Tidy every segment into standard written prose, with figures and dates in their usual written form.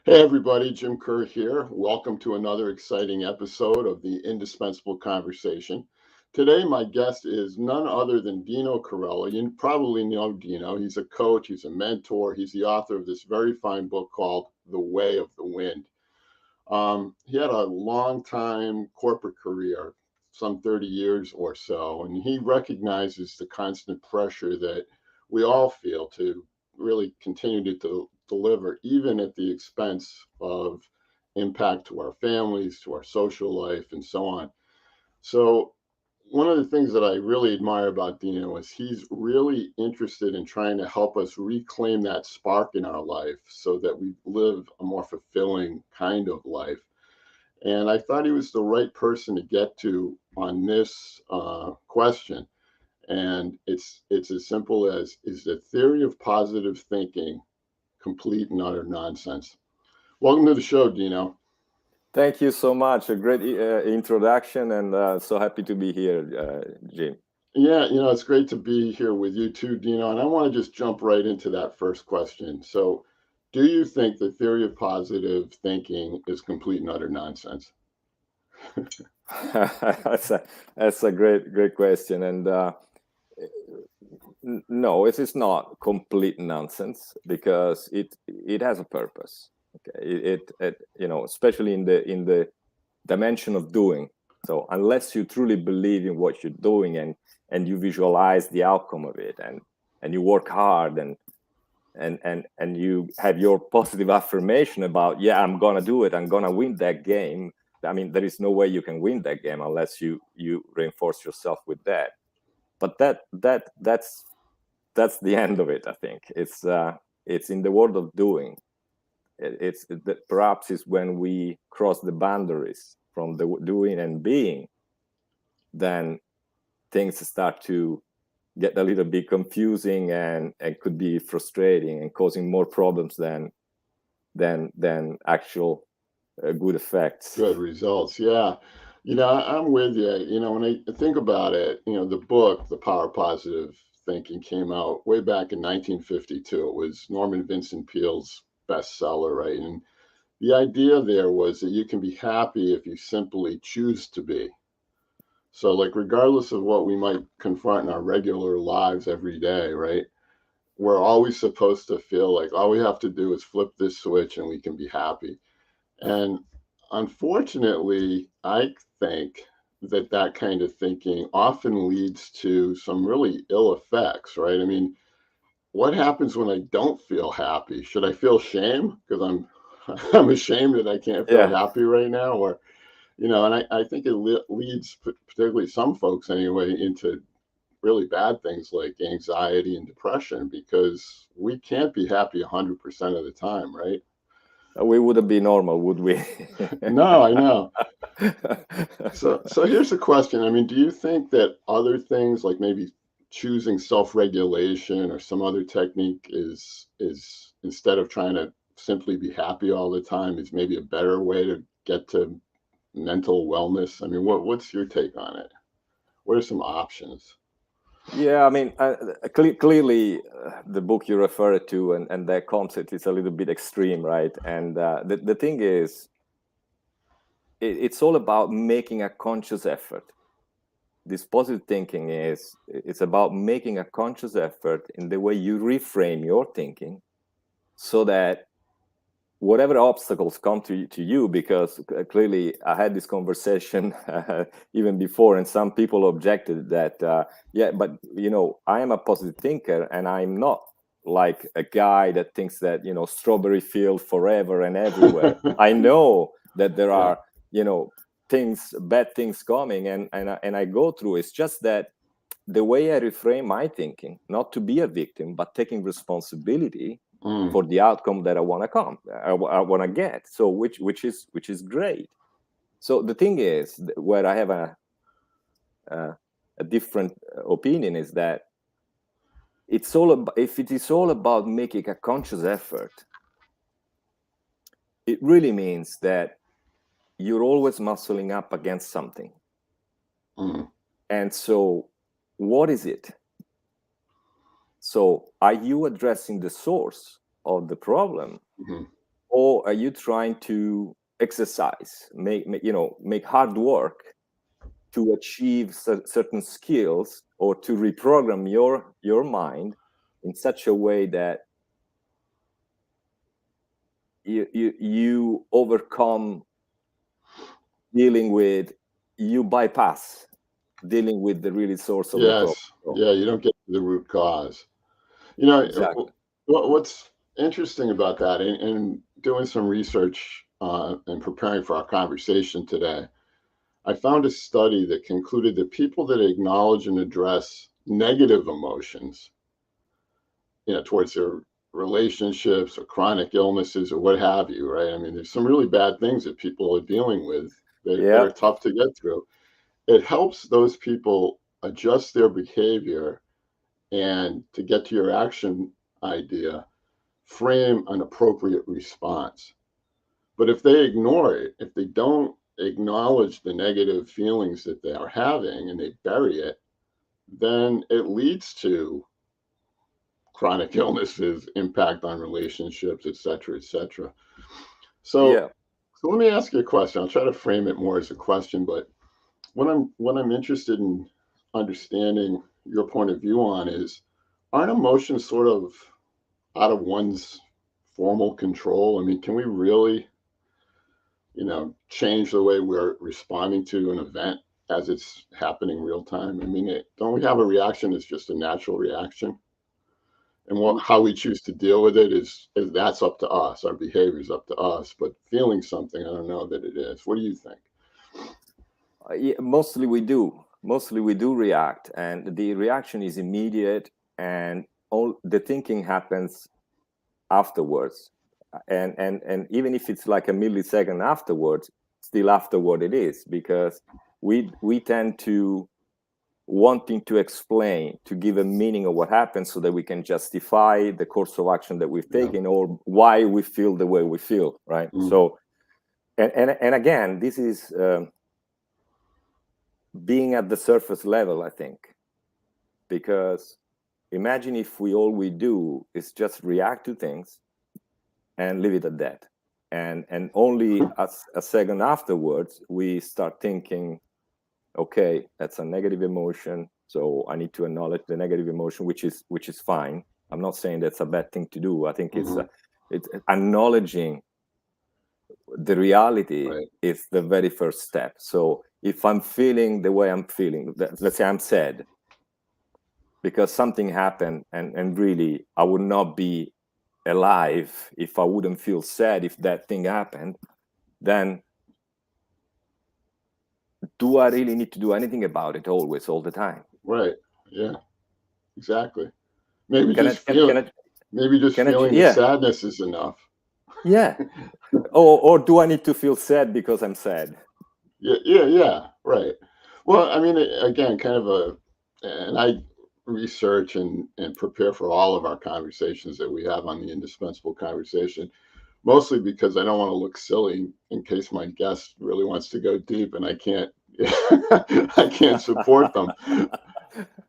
Hey everybody, Jim Kerr here. Welcome to another exciting episode of the Indispensable Conversation. Today, my guest is none other than Dino Carella. You probably know Dino. He's a coach, he's a mentor, he's the author of this very fine book called The Way of the Wind. He had a long time corporate career, some 30 years or so, and he recognizes the constant pressure that we all feel to really continue to deliver, even at the expense of impact to our families, to our social life, and so on. So, one of the things that I really admire about Dino is he's really interested in trying to help us reclaim that spark in our life so that we live a more fulfilling kind of life. And I thought he was the right person to get to on this question. And it's as simple as, is the theory of positive thinking complete and utter nonsense? Welcome to the show, Dino. Thank you so much. A great introduction, and so happy to be here, Jim. Yeah, it's great to be here with you too, Dino. And I want to just jump right into that first question. So, do you think the theory of positive thinking is complete and utter nonsense? that's a great question, and no, it is not complete nonsense because it has a purpose. Okay, especially in the dimension of doing. So unless you truly believe in what you're doing and you visualize the outcome of it and you work hard and you have your positive affirmation about, yeah, I'm gonna do it, I'm gonna win that game. I mean, there is no way you can win that game unless you reinforce yourself with that. But that's the end of it. I think it's in the world of doing. It's that perhaps is when we cross the boundaries from the doing and being, then things start to get a little bit confusing and could be frustrating and causing more problems than actual good effects. Good results. Yeah. I'm with you. When I think about it, the book, The Power of Positive Thinking, came out way back in 1952. It was Norman Vincent Peale's bestseller, right? And the idea there was that you can be happy if you simply choose to be. So, like, regardless of what we might confront in our regular lives every day, right? We're always supposed to feel like all we have to do is flip this switch and we can be happy. And unfortunately, I think that that kind of thinking often leads to some really ill effects, right? I mean, what happens when I don't feel happy? Should I feel shame because I'm ashamed that I can't feel Yeah. happy right now? Or, and I think it leads, particularly some folks anyway, into really bad things like anxiety and depression because we can't be happy 100% of the time, right? We wouldn't be normal, would we? No, I know. So here's a question. I mean, do you think that other things like maybe choosing self-regulation or some other technique is instead of trying to simply be happy all the time is maybe a better way to get to mental wellness? I mean, what's your take on it? What are some options? Yeah, I mean, clearly, the book you referred to and that concept is a little bit extreme, right? And the thing is, it's all about making a conscious effort. This positive thinking it's about making a conscious effort in the way you reframe your thinking, so that whatever obstacles come to you, because clearly I had this conversation even before, and some people objected that, yeah, but I am a positive thinker, and I'm not like a guy that thinks that strawberry field forever and everywhere. I know that there Yeah. are bad things coming, and I go through. It's just that the way I reframe my thinking, not to be a victim, but taking responsibility Mm. for the outcome that I want I want to get. So which is great. So the thing is, where I have a different opinion is that if it is all about making a conscious effort, it really means that you're always muscling up against something. Mm. And so, what is it? So, are you addressing the source of the problem, Mm-hmm. or are you trying to exercise, make hard work to achieve certain skills, or to reprogram your mind in such a way that you overcome you bypass dealing with the really source of the problem. Yes. Yeah, you don't get to the root cause. You know, Exactly. what's interesting about that, and doing some research and preparing for our conversation today, I found a study that concluded that people that acknowledge and address negative emotions, towards their relationships or chronic illnesses or what have you, right? I mean, there's some really bad things that people are dealing with that Yeah. are tough to get through. It helps those people adjust their behavior, and to get to your action idea, frame an appropriate response. But if they ignore it, if they don't acknowledge the negative feelings that they are having and they bury it, then it leads to chronic illnesses, impact on relationships, et cetera, et cetera. So, Yeah. so let me ask you a question. I'll try to frame it more as a question, but what I'm interested in understanding your point of view on is, aren't emotions sort of out of one's formal control? I mean, can we really, change the way we're responding to an event as it's happening real time? I mean, don't we have a reaction that's just a natural reaction? And how we choose to deal with it is that's up to us. Our behavior is up to us. But feeling something, I don't know that it is. What do you think? Yeah, mostly we do react, and the reaction is immediate, and all the thinking happens afterwards, and even if it's like a millisecond afterwards, still afterward it is, because we tend to wanting to explain, to give a meaning of what happened, so that we can justify the course of action that we've Yeah. taken, or why we feel the way we feel, right? So and again, this is being at the surface level, I think, because imagine if all we do is just react to things and leave it at that, and only a second afterwards we start thinking, okay, that's a negative emotion, so I need to acknowledge the negative emotion, which is fine. I'm not saying that's a bad thing to do. I think it's acknowledging the reality Right. is the very first step. So if I'm feeling the way I'm feeling, let's say I'm sad because something happened, and really I would not be alive if I wouldn't feel sad if that thing happened, then do I really need to do anything about it always, all the time? Right. Yeah. Exactly. Maybe Can I, just can, can I, feeling the yeah, sadness is enough. yeah. Or do I need to feel sad because I'm sad? Yeah. Right. Well, I mean, again, and I research and prepare for all of our conversations that we have on the Indispensable Conversation, mostly because I don't want to look silly in case my guest really wants to go deep and I can't, I can't support them.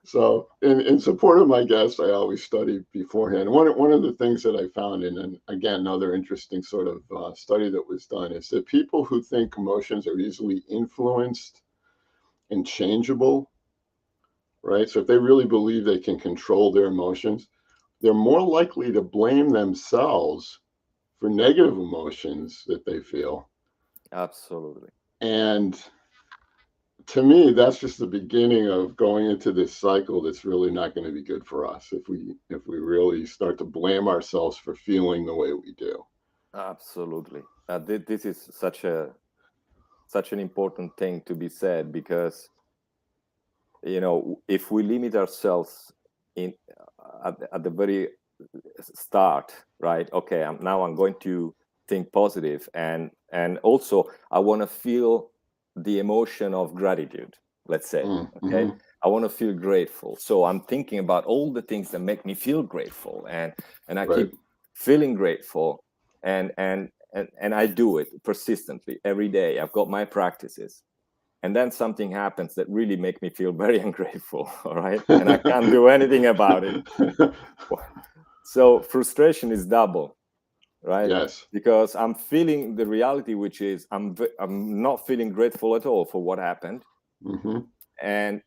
So, in support of my guests, I always study beforehand. One of the things that I found, and again, another interesting sort of study that was done, is that people who think emotions are easily influenced and changeable, right? So, if they really believe they can control their emotions, they're more likely to blame themselves for negative emotions that they feel. Absolutely. And to me, that's just the beginning of going into this cycle that's really not going to be good for us if we really start to blame ourselves for feeling the way we do. Absolutely. This is such an important thing to be said, because if we limit ourselves in at the very start, right? Okay, I'm going to think positive, and also I want to feel the emotion of gratitude, let's say. Okay, Mm-hmm. I want to feel grateful, so I'm thinking about all the things that make me feel grateful, and I Right. keep feeling grateful, and I do it persistently every day. I've got my practices, and then something happens that really make me feel very ungrateful, all right, and I can't do anything about it. So frustration is double. right? Yes. Because I'm feeling the reality, which is I'm not feeling grateful at all for what happened, and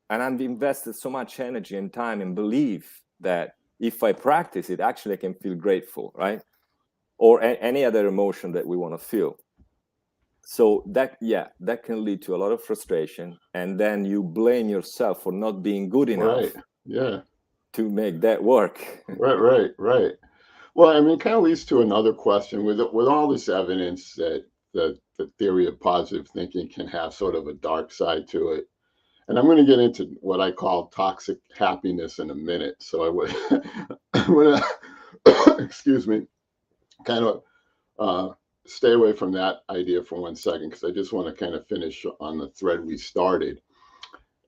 I've invested so much energy and time and belief that if I practice it, actually I can feel grateful, right? Or any other emotion that we want to feel. So that can lead to a lot of frustration, and then you blame yourself for not being good enough Right. Yeah. to make that work. Right. Well, I mean, it kind of leads to another question with all this evidence that the theory of positive thinking can have sort of a dark side to it. And I'm going to get into what I call toxic happiness in a minute. So I'm going to, excuse me, kind of stay away from that idea for 1 second, because I just want to kind of finish on the thread we started.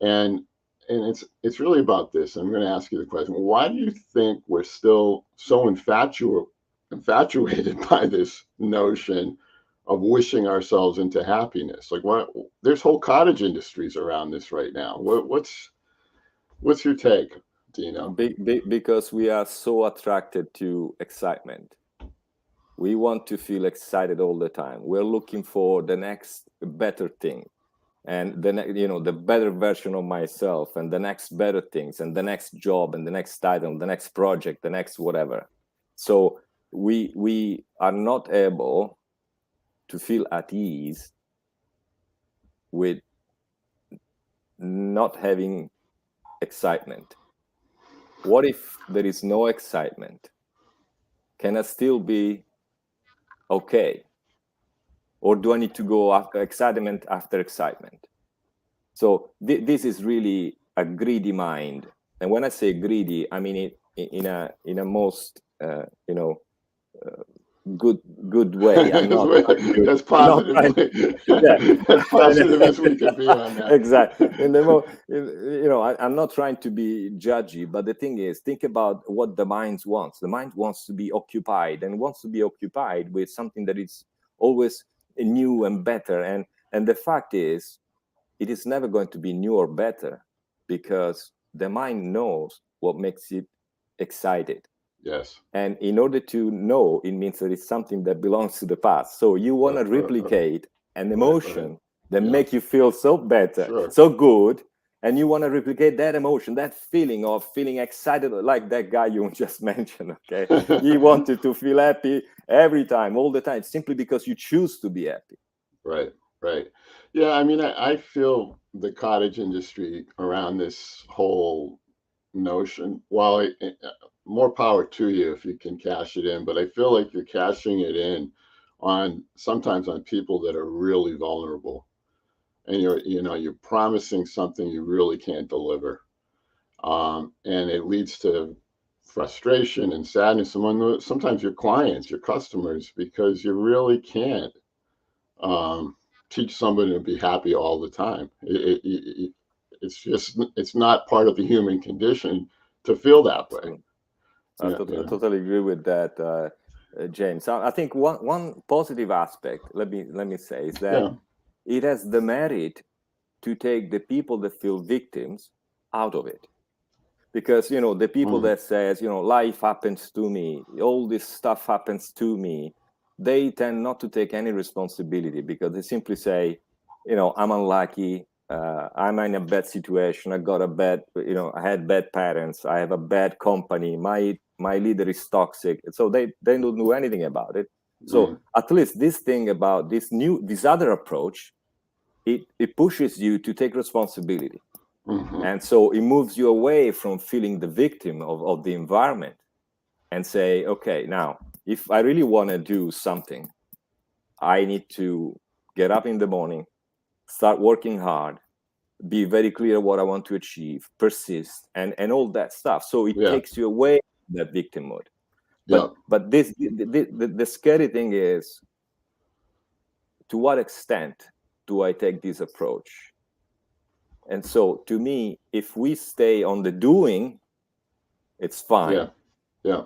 And it's really about this. I'm going to ask you the question: why do you think we're still so infatuated by this notion of wishing ourselves into happiness? Like, what? There's whole cottage industries around this right now. What's your take, Dino? Because we are so attracted to excitement. We want to feel excited all the time. We're looking for the next better thing, and the better version of myself, and the next better things, and the next job, and the next title, the next project, the next whatever. So we are not able to feel at ease with not having excitement. What if there is no excitement? Can I still be okay? Or do I need to go after excitement after excitement? So this is really a greedy mind. And when I say greedy, I mean it in a most good way. I'm not as positively as positive as we can be on that. Exactly. I'm not trying to be judgy, but the thing is, think about what the mind wants. The mind wants to be occupied, and wants to be occupied with something that is always new and better. And the fact is, it is never going to be new or better, because the mind knows what makes it excited. Yes. And in order to know, it means that it's something that belongs to the past. So you want to replicate an emotion that make you feel so better, so good, and you want to replicate that emotion, that feeling of feeling excited, like that guy you just mentioned. Okay, he wanted to feel happy every time, all the time, simply because you choose to be happy. Right. Yeah, I mean, I feel the cottage industry around this whole notion, while more power to you if you can cash it in, but I feel like you're cashing it in sometimes on people that are really vulnerable, and you're promising something you really can't deliver, and it leads to frustration and sadness among sometimes your clients, your customers, because you really can't um, teach somebody to be happy all the time. It's not part of the human condition to feel that way. I totally agree with that, James. I think one positive aspect, let me say, is that it has the merit to take the people that feel victims out of it. Because the people that says life happens to me, all this stuff happens to me, they tend not to take any responsibility, because they simply say, I'm unlucky, I'm in a bad situation, I got a bad, I had bad parents, I have a bad company, my leader is toxic. So they don't do anything about it. So at least this thing about this other approach, it pushes you to take responsibility. And so it moves you away from feeling the victim of the environment, and say, okay, now, if I really want to do something, I need to get up in the morning, start working hard, be very clear what I want to achieve, persist, and all that stuff. So it takes you away from that victim mode. But the scary thing is, to what extent do I take this approach? And so, to me, if we stay on the doing, it's fine. Yeah.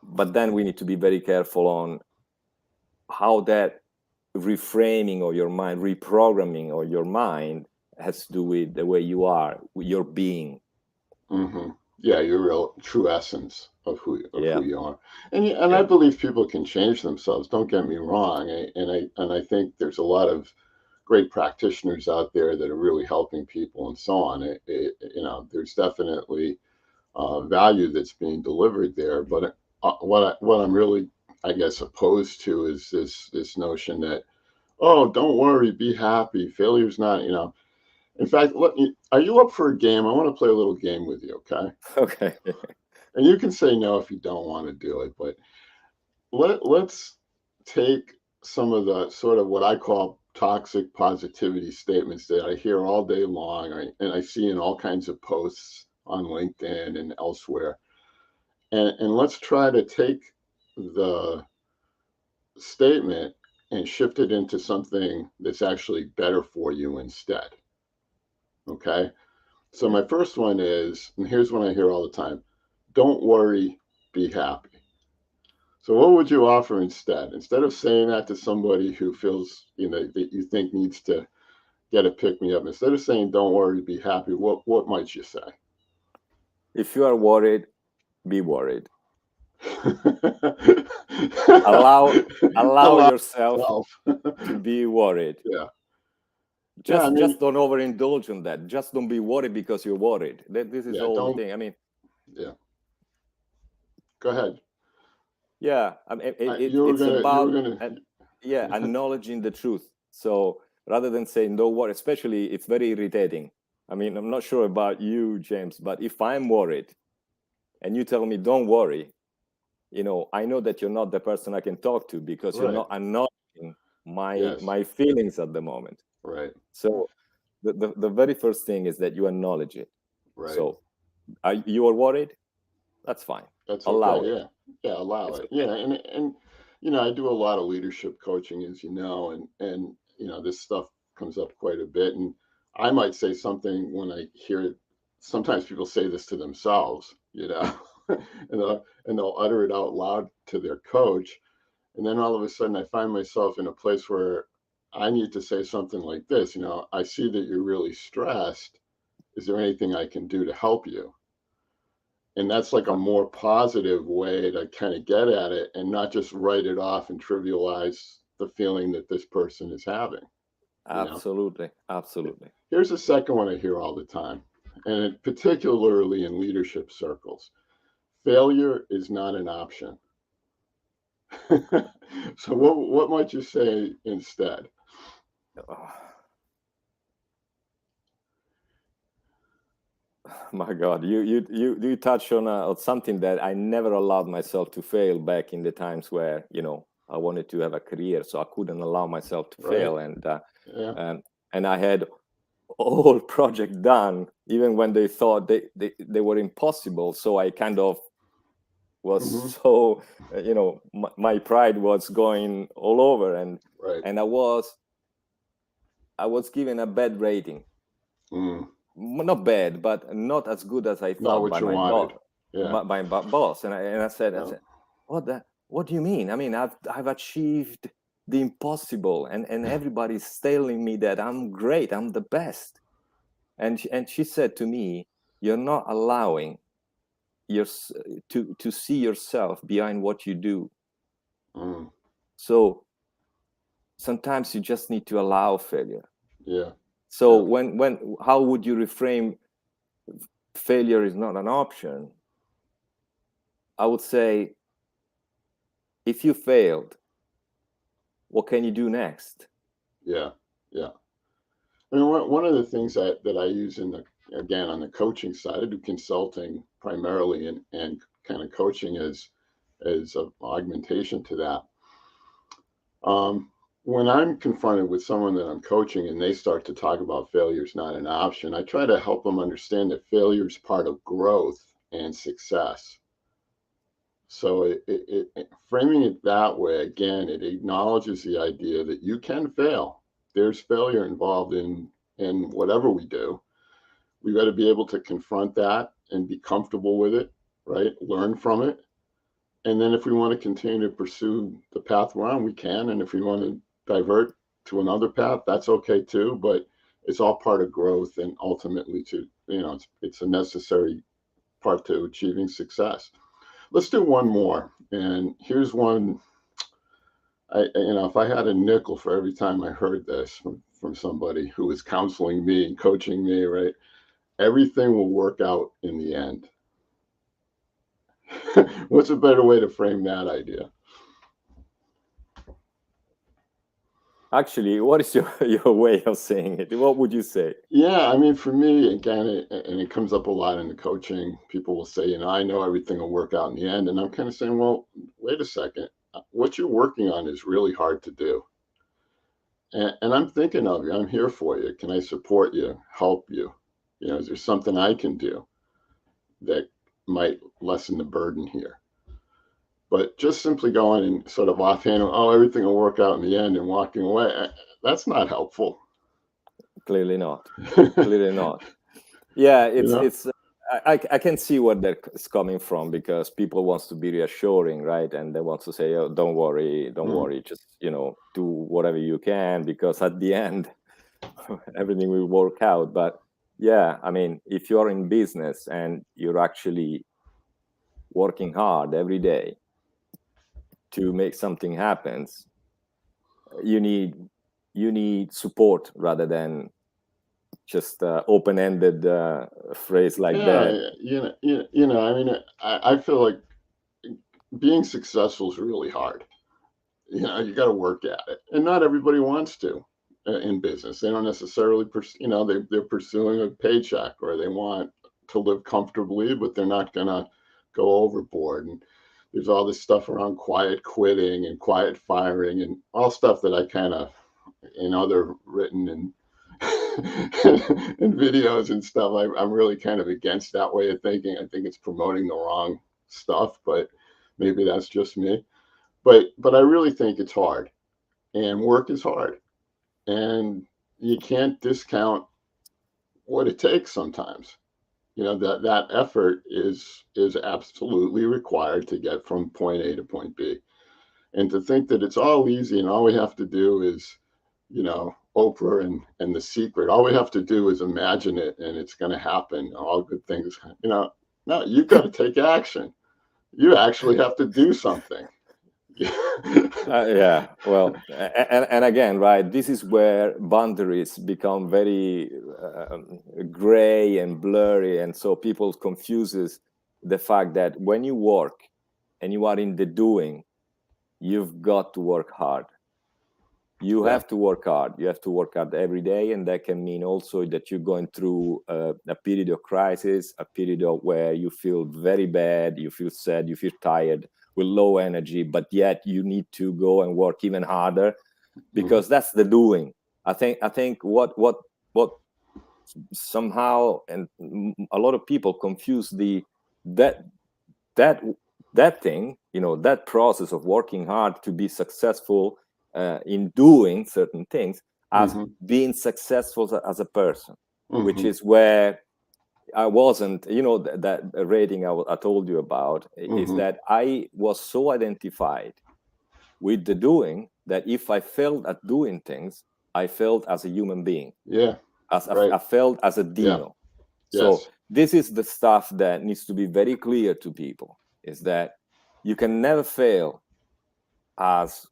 But then we need to be very careful on how that reframing of your mind, reprogramming of your mind, has to do with the way you are, with your being. Yeah, your real true essence of who Yeah, you are. And I yeah. believe people can change themselves. Don't get me wrong. And I think there's a lot of great practitioners out there that are really helping people and so on. There's definitely value that's being delivered there. But what I'm really, I guess, opposed to is this notion that, oh, don't worry, be happy. Failure's not, In fact, are you up for a game? I want to play a little game with you, okay? Okay. And you can say no if you don't want to do it, but let's take some of the sort of what I call toxic positivity statements that I hear all day long, and I see in all kinds of posts on LinkedIn and elsewhere. And let's try to take the statement and shift it into something that's actually better for you instead. Okay. So Yeah. my first one is, and here's one I hear all the time: don't worry, be happy. So what would you offer instead? Instead of saying that to somebody who feels, that you think needs to get a pick me up, instead of saying don't worry, be happy, what might you say? If you are worried, be worried. Allow allow Allow yourself yourself. to be worried. Yeah. Yeah, I Just mean, don't overindulge in that. Just don't be worried because you're worried. This is yeah, all the don't, thing. I mean, yeah. Go ahead. yeah. I mean, it's You were about gonna, yeah, acknowledging the truth. So rather than saying don't worry, especially it's very irritating. I mean, I'm not sure about you, James, but if I'm worried and you tell me don't worry, I know that you're not the person I can talk to because you're right. not acknowledging my Yes, my feelings at the moment. right, So the very first thing is that you acknowledge it. right. So you are worried? That's fine. That's Allow okay. it. Yeah. Yeah, allow It's it. okay. Yeah, and I do a lot of leadership coaching, as you know, and this stuff comes up quite a bit. And I might say something when I hear it. Sometimes people say this to themselves, and they'll utter it out loud to their coach. And then all of a sudden I find myself in a place where I need to say something like this, I see that you're really stressed. Is there anything I can do to help you? And that's like a more positive way to kind of get at it and not just write it off and trivialize the feeling that this person is having, you know. Absolutely. Absolutely. Here's a second one I hear all the time, and particularly in leadership circles: failure is not an option. So what might you say instead? My God, you touch on something that I never allowed myself to fail back in the times where I wanted to have a career, so I couldn't allow myself to Right. fail, and Yeah. and I had all project done, even when they thought they were impossible. So I kind of was Hmm. so my pride was going all over, Right. and I was given a bad rating. Mm. Not bad, but not as good as I Not thought what by you my wanted. boss. Yeah. My boss, and I said, Yeah. what do you mean? I mean, I've achieved the impossible, and everybody's telling me that I'm great, I'm the best. And she said to me, you're not allowing your to see yourself behind what you do. Mm. So sometimes you just need to allow failure. Yeah. So Yeah. when how would you reframe failure is not an option? I would say, if you failed, what can you do next? Yeah. Yeah. I mean, one of the things that I use again, on the coaching side, I do consulting primarily, and kind of coaching as an augmentation to that. Um, when I'm confronted with someone that I'm coaching and they start to talk about failure is not an option, I try to help them understand that failure is part of growth and success. So framing it that way, again, it acknowledges the idea that you can fail. There's failure involved in whatever we do. We got to be able to confront that and be comfortable with it, right? Learn from it. And then if we want to continue to pursue the path we're on, we can. And if we want to divert to another path, that's okay too. But it's all part of growth, and ultimately, it's a necessary part to achieving success. Let's do one more. And here's one. If I had a nickel for every time I heard this from somebody who was counseling me and coaching me, right? Everything will work out in the end. What's a better way to frame that idea? Actually, what is your way of saying it? What would you say? Yeah, I mean, for me, again, and it comes up a lot in the coaching. People will say, I know everything will work out in the end. And I'm kind of saying, well, wait a second. What you're working on is really hard to do. And I'm thinking of you. I'm here for you. Can I support you, help you? Is there something I can do that might lessen the burden here? But just simply going and sort of offhand, everything will work out in the end and walking away, that's not helpful. Clearly not. Clearly not. Yeah, it's I can see where that's coming from, because people wants to be reassuring, right? And they want to say, oh, don't worry, just do whatever you can, because at the end everything will work out. But yeah, I mean, if you're in business and you're actually working hard every day to make something happen, you need support rather than just open-ended phrase like that. I mean, I feel like being successful is really hard. You got to work at it, and not everybody wants to in business. They don't necessarily, they're pursuing a paycheck, or they want to live comfortably, but they're not gonna go overboard. And there's all this stuff around quiet quitting and quiet firing and all stuff that I kind of, in other written and and videos and stuff, I'm really kind of against that way of thinking. I think it's promoting the wrong stuff, but maybe that's just me. But I really think it's hard, and work is hard, and you can't discount what it takes sometimes. That effort is absolutely required to get from point A to point B. And to think that it's all easy and all we have to do is, Oprah and The Secret, all we have to do is imagine it and it's going to happen. All good things, no, you've got to take action. You actually have to do something. Yeah, well, and again, right, this is where boundaries become very gray and blurry, and so people confuses the fact that when you work and you are in the doing, you've got to work hard. You have to work hard. You have to work hard every day, and that can mean also that you're going through a period of crisis, a period of where you feel very bad, you feel sad, you feel tired, with low energy, but yet you need to go and work even harder, because that's the doing. I think what somehow, and a lot of people confuse that thing, that process of working hard to be successful in doing certain things, as being successful as a person, which is where I wasn't, that rating I told you about, is that I was so identified with the doing that if I failed at doing things, I failed as a human being. Yeah. I failed as a Dino. Yeah. So yes. This is the stuff that needs to be very clear to people, is that you can never fail as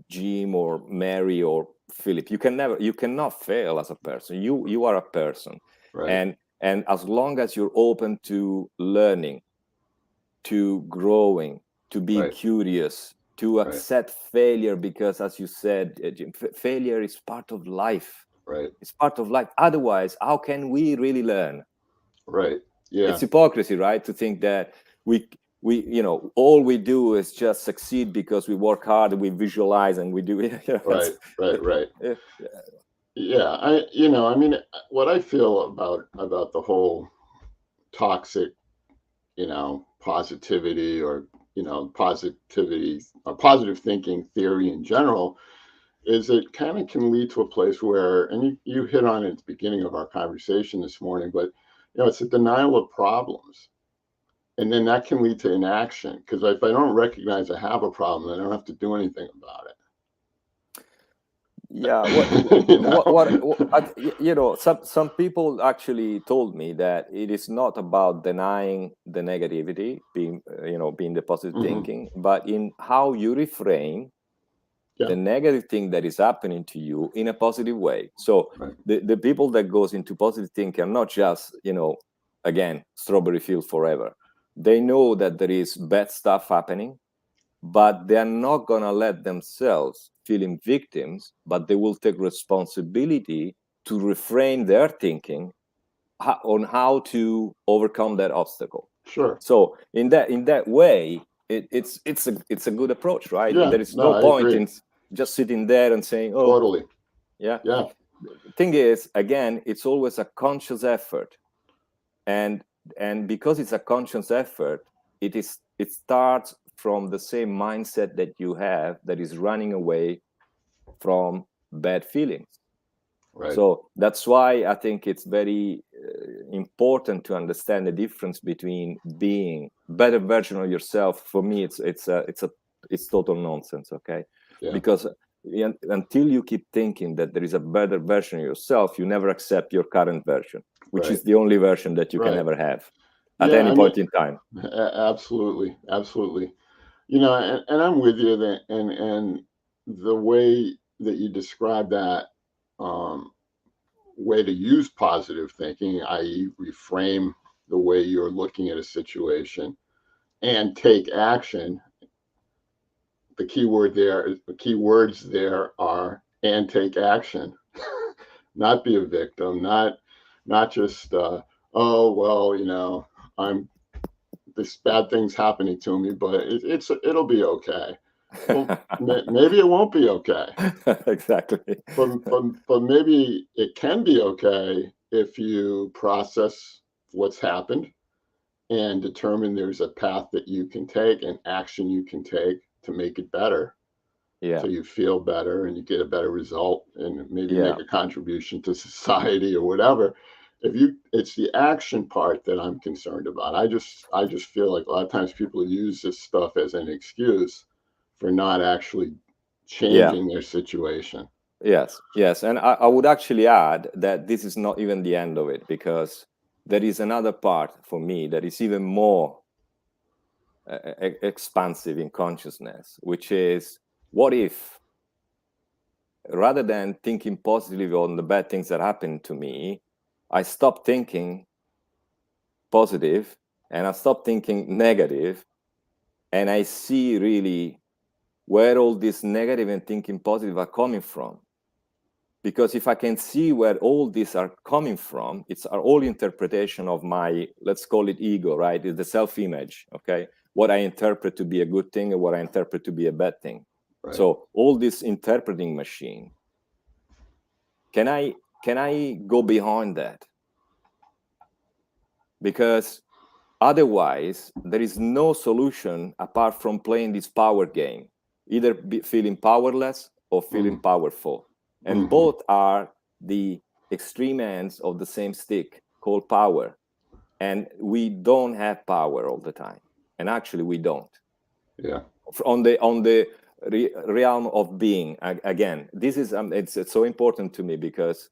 Jim or Mary or Philip. You cannot fail as a person. You are a person. Right. And as long as you're open to learning, to growing, to being curious, to accept failure, because as you said, Jim, failure is part of life. Right. It's part of life. Otherwise, how can we really learn? Right. Yeah. It's hypocrisy, right? To think that we all we do is just succeed because we work hard and we visualize and we do. Right. Yeah. I mean, what I feel about the whole toxic, positivity, or positivity or positive thinking theory in general, is it kind of can lead to a place where, and you hit on it at the beginning of our conversation this morning, but it's a denial of problems. And then that can lead to inaction, because if I don't recognize I have a problem, then I don't have to do anything about it. Yeah, You know? some people actually told me that it is not about denying the negativity, being the positive thinking, but in how you reframe Yeah, the negative thing that is happening to you in a positive way. So right. the people that goes into positive thinking are not just, again, strawberry field forever. They know that there is bad stuff happening, but they are not going to let themselves feeling victims, but they will take responsibility to reframe their thinking on how to overcome that obstacle. Sure. So in that way, it's a good approach, right? Yeah, There is no, no I point agree. in just sitting there and saying, "Oh, Totally. yeah." Yeah, Thing is, again, it's always a conscious effort, and because it's a conscious effort, it starts from the same mindset that you have that is running away from bad feelings. right. So that's why I think it's very important to understand the difference between being better version of yourself. For me, it's total nonsense. Okay, Yeah, because until you keep thinking that there is a better version of yourself, you never accept your current version, which right. is the only version that you can Right. ever have at Yeah, any I mean, point in time. absolutely, absolutely. And I'm with you that, and the way that you describe that, um, way to use positive thinking, i.e., reframe the way you're looking at a situation and take action. The key words there are and take action, not be a victim, not just oh well, I'm this bad thing's happening to me, but it'll be okay. Well, maybe it won't be okay, Exactly. but maybe it can be okay if you process what's happened and determine there's a path that you can take and action you can take to make it better, Yeah, so you feel better and you get a better result and maybe yeah, make a contribution to society or whatever. If you It's the action part that I'm concerned about. I just feel like a lot of times people use this stuff as an excuse for not actually yeah. changing their situation. Yes, yes. And I would actually add that this is not even the end of it, because there is another part for me that is even more expansive in consciousness, which is, what if, rather than thinking positively on the bad things that happen to me, I stop thinking positive and I stop thinking negative, and I see really where all this negative and thinking positive are coming from. Because if I can see where all these are coming from, it's our all interpretation of my, let's call it ego, right? It's the self-image, okay? What I interpret to be a good thing and what I interpret to be a bad thing. Right. So all this interpreting machine, can I go behind that? Because otherwise, there is no solution apart from playing this power game, either feeling powerless or feeling Mm, powerful. And hmm. both are the extreme ends of the same stick called power. And we don't have power all the time. And actually, we don't. Yeah. On the realm of being, again, this is it's so important to me, because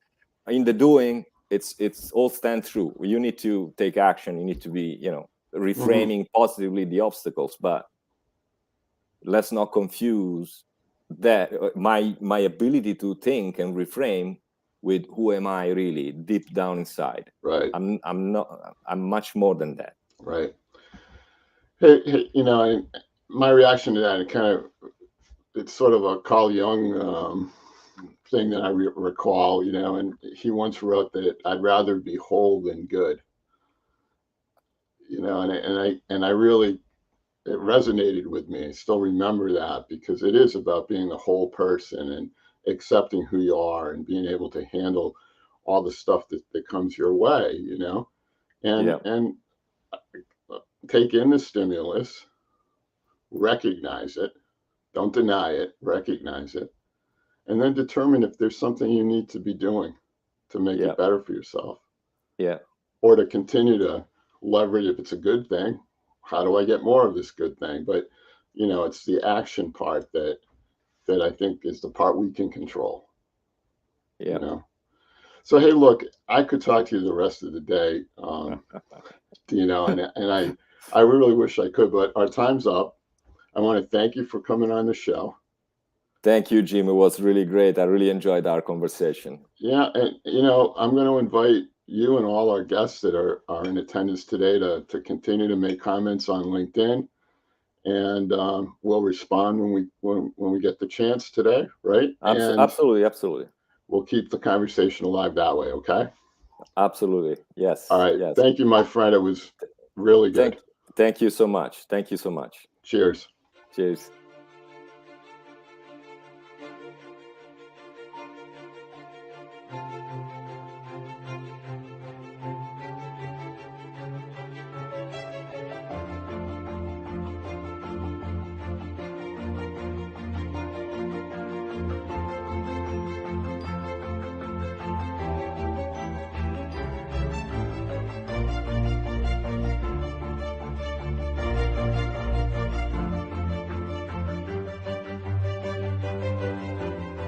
in the doing, it's all stand true. You need to take action. You need to be, Hmm. reframing positively the obstacles, but let's not confuse that my ability to think and reframe with who am I really deep down inside. Right. I'm not. I'm much more than that. Right. Hey, my reaction to that, it's sort of a Carl Jung thing that I recall, and he once wrote that I'd rather be whole than good, and I really, it resonated with me. I still remember that because it is about being a whole person and accepting who you are and being able to handle all the stuff that comes your way, and Yeah, take in the stimulus, recognize it, don't deny it, recognize it, and then determine if there's something you need to be doing to make yeah, it better for yourself, yeah, or to continue to leverage. If it's a good thing, how do I get more of this good thing? But it's the action part that I think is the part we can control. Yeah. So hey, look, I could talk to you the rest of the day, and I really wish I could, but our time's up. I want to thank you for coming on the show. Thank you, Jim. It was really great. I really enjoyed our conversation. Yeah, and I'm going to invite you and all our guests that are in attendance today to continue to make comments on LinkedIn, and we'll respond when we get the chance today, right? And Absolutely. we'll keep the conversation alive that way. Okay. Absolutely. Yes. All right. Yes. Thank you, my friend. It was really good. Thank you so much. Thank you so much. Cheers. Cheers.